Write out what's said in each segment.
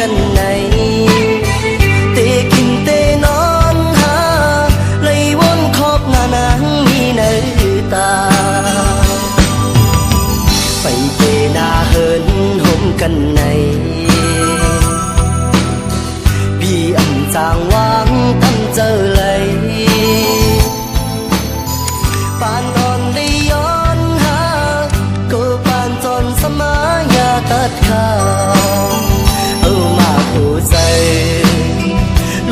กันในเตกินเตนอนหาเลยวนขอบหน้านางมีเนื้อตาไปเตนาเฮินห่มกันในพี่อันจางวางตั้งเจอเลยปานตอนได้ย้อนหาก็ปานจนสมายาตัดขาเอามาผู้ใจ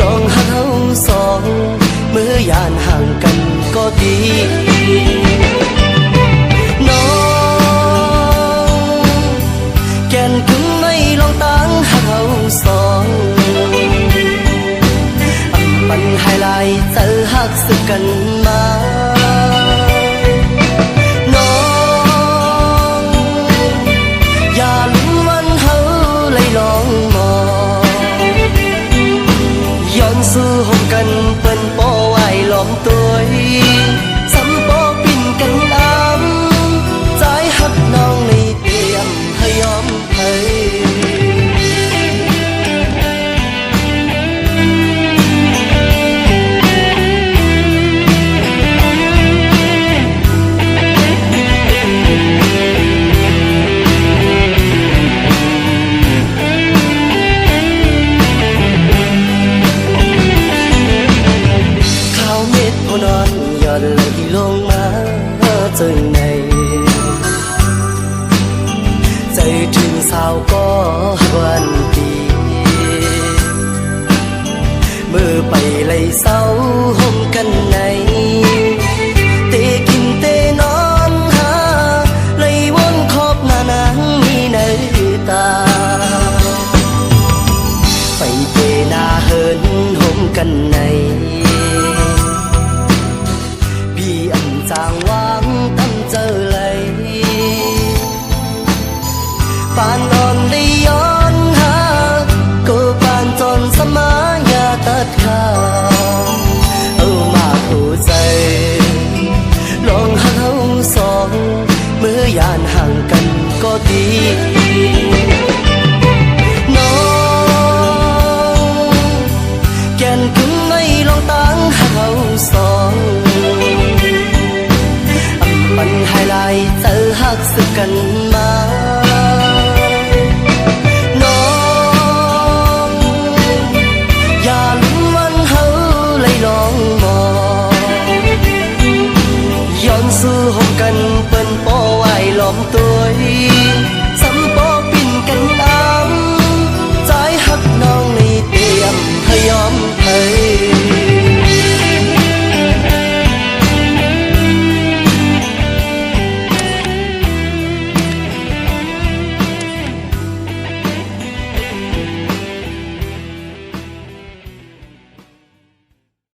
ลองหาเฮาสองเมื่อยานห่างกันก็ดีน้องแก่นกึ่งไม่ลองตั้งหาเฮาสองปันไฮไลท์เจอหักสึกกันมาน้องอย่าลืมวันเฮาเลยลองมองย้อนสู่ห่มกันเปิ้นป้อไว้ล้อมตัวซ้ำป้อปิ้นกันอ้ำใจหักน้องในเตรียมให้ยอมให้นอนหย่อนไหลลงมาจนในใจถึงสาวก็วันดีเมื่อไปเลยเศร้าห่มกันในเตกินเตนอนหาเลยวนขอบหน้านางมีเนื้อตาไปเตนาเฮินห่มกันในจางวางตั้งเจอเลยปานนอนได้ย้อนหาก็ปานจนสมายาตัดขาเอามาผู้ใจลองหาเฮาสองเมื่อยานห่างกันก็ดีน้องแก่นกึ่งไม่ลองตั้งหาเฮาสองปันไฮไลท์เจอหักสึกกัน